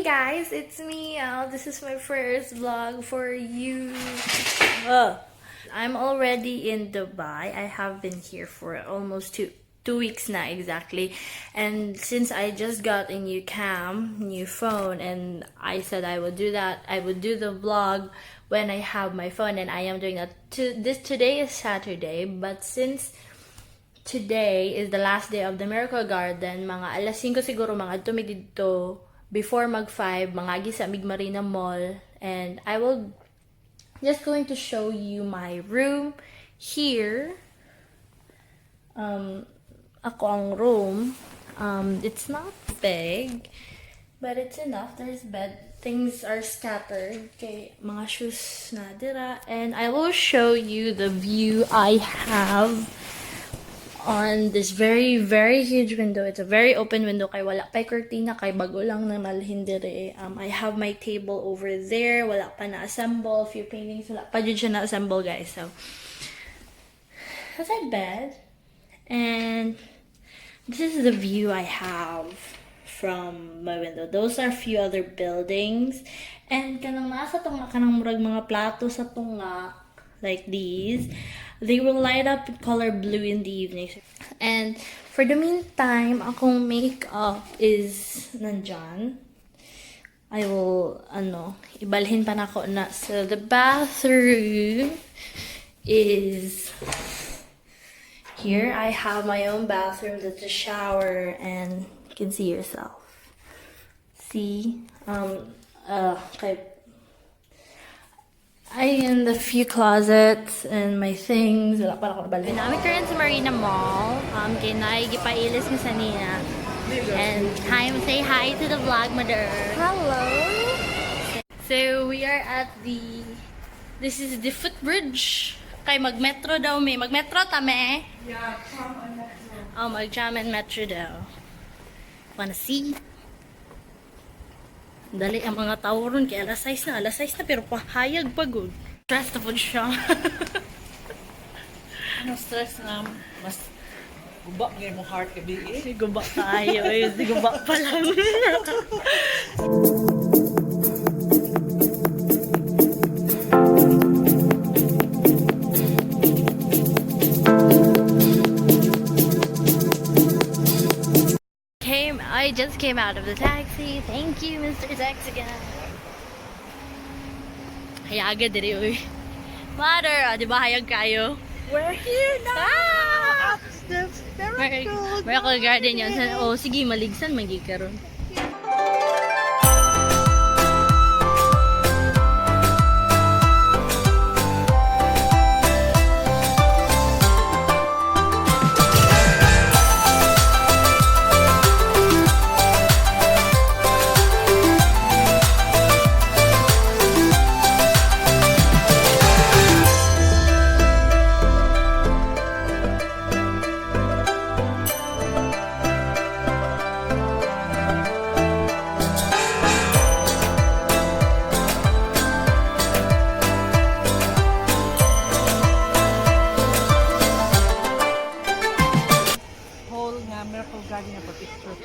Hey guys, it's me. This is my first vlog for you. I'm already in Dubai. I have been here for almost two weeks now exactly. And since I just got a new phone, and I said I would do that. I would do the vlog when I have my phone, and I am doing that. Today is Saturday, but since today is the last day of the Miracle Garden, mga alas 5 siguro mga tumi dito before mag 5 mga agi sa Marina Mall, and I will just going to show you my room here. Ako ang room. It's not big, but it's enough. There's bed. Things are scattered. Okay, mga shoes na dira, and I will show you the view I have on this very huge window. It's a very open window, kay wala pa'y cortina, kay bago lang na nalhin dire. I have my table over there, wala pa na-assemble, few paintings, wala pa dyan siya na-assemble, guys. So that's my bed, and this is the view I have from my window. Those are few other buildings, and kanang nasa tunga kanang murag mga plato sa tunga, like these, they will light up with color blue in the evening. And for the meantime, akong makeup is nandyan. I will, ibalhin pa na ako na. So the bathroom is here. I have my own bathroom. That's a shower, and you can see yourself. See? In the few closets and my things. Wala pa ako nabalhin. Namin karon sa Marina Mall. Kay naigipailis ko sa Nina. And say hi to the vlog, mother. Hello! So we are at this is the footbridge. Kay mag-metro daw may. Mag-metro tame? Yeah, tram and metro. Mag-tram and metro daw. Wanna see? Dali ang mga tao ron, kaya alas 6 na, pero pahayag pagod. Stress na po siya. Ano stress na? Mas guba ngayon mong heart ka biig. Si guba tayo, si guba pa lang. I just came out of the taxi. Thank you, Mr. Taxi Guy. Hayaga diri uy. Mother, di ba hayag kayo? We're here now! The Miracle Garden yun. Sige, maligsan, magikaroon.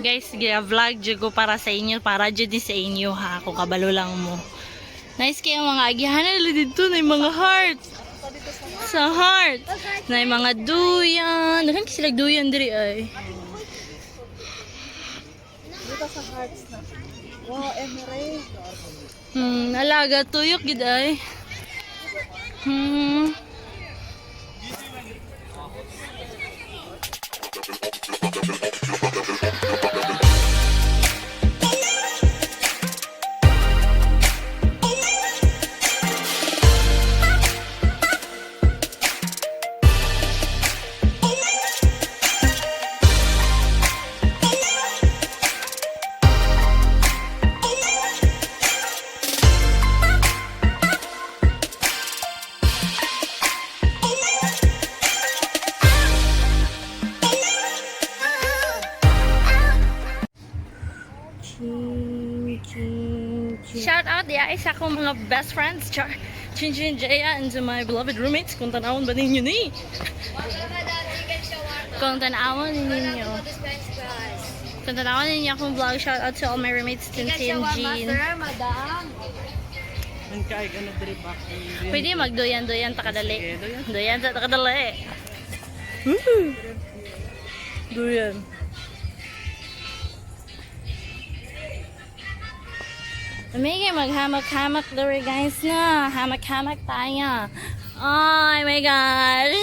Guys, vlog ko para sa inyo, para dyan din sa inyo ha, kung kabalo lang mo. Nice kayo mga agihan nila dito, na yung mga heart. Sa heart. Na yung mga duyan. Nakan kasi sila duyan diri ay. Dito sa hearts na. Wow, emerald. Alaga, tuyok gid ay. Shout out ya isa akong mga best friends, Chin Jaya, and to my beloved roommates. Kung tanawon ba ninyo ni? Kung tanawon ninyo. Kung tanawan ninyo akong vlog, shout out to all my roommates, Tintin, Jean. Ang kaig ano diri ba? Pwede magduyan-duyan takadali. Sige, duyan. Duyan sa takadali. Duyan. May maghamak-hamak diri guys na. Hamak-hamak tayo. Oh my gosh.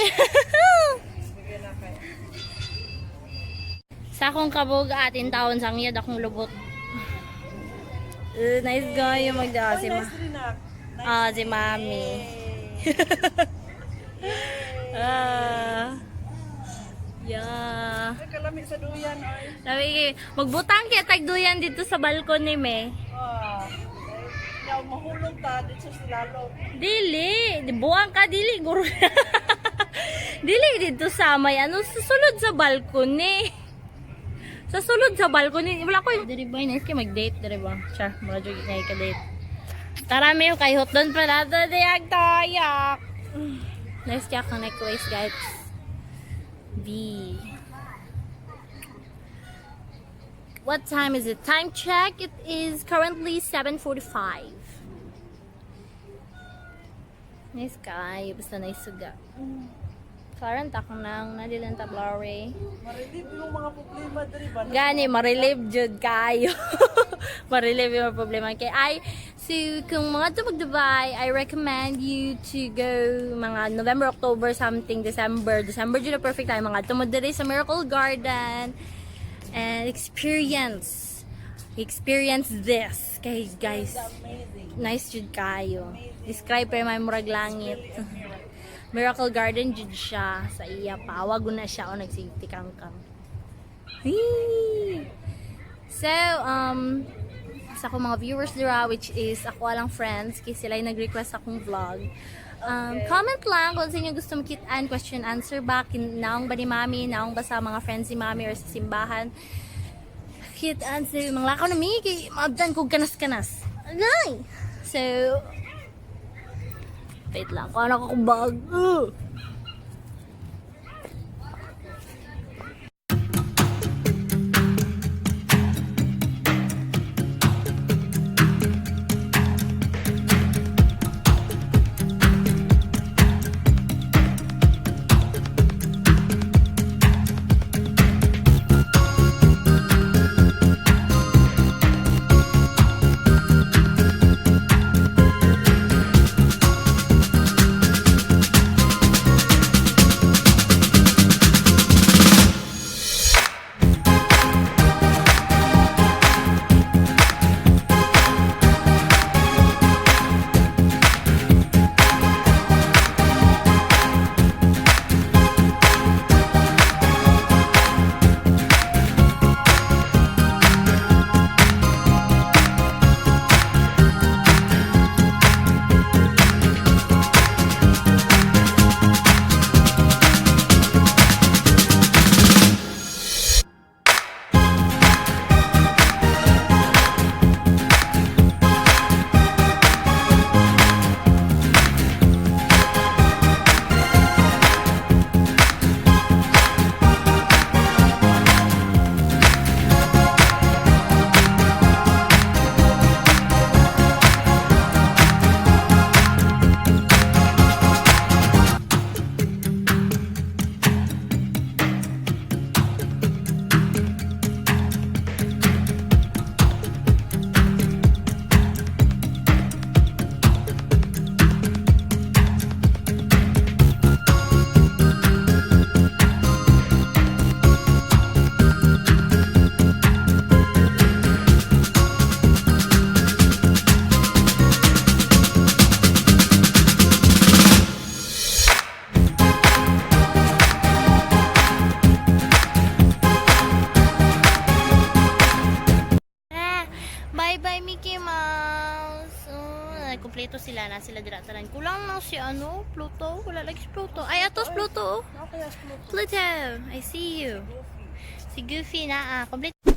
Sa akong kabog atin taon sang iyad akong lubot. Nice guy yung magda si ma. Si mami. Yeah. Kalami sa duyan ay. Sabi, magbutang kaya tagduyan dito sa balkon ni me. Yaw mahulog ta dito sa silalo. Dili, buwang ka dili guro. Dili dito sa may ano sa sulod sa balkon ni. Sa sulod sa balkon ni wala ko. Diri ba nice kay mag-date diri ba? Char, mura jud kay ka date. Tara may kay hot doon pa nato diag tayak. Nice kaya kang necklace guys. V. What time is it? Time check. It is currently 7:45. Nice guy. Basta nice suga. Karan takong nang nadilan ta blurry. Marilib yung mga problema diri ba? Gani marilib jud kayo. Marilib yung problema kay ay so kung mga to mag-Dubai, I recommend you to go mga November, October something, December jud na perfect time mga tumo diri sa Miracle Garden and experience this kay guys. Nice jud kayo. Describe pa may murag langit. Miracle Garden jud siya sa iya pa. Wag na siya o nagsigti kangkang. So, sa akong mga viewers dira, which is ako lang friends, kasi sila yung nag-request akong vlog. Comment lang kung sino gusto makitaan, question answer back, naong ba ni mami, naong ba sa mga friends ni mami or sa simbahan. Kit answer, mga lakaw na mi, kay maabdan kong kanas-kanas. Agay! So, wait lang, kung ano ko kong bag. Bye-bye, Mickey Mouse. Kompleto sila na sila dirataran. Kulang na si ano, Pluto. Wala lagi si Pluto. Ay, atos Pluto. Pluto. I see you. Si Goofy na kompleto.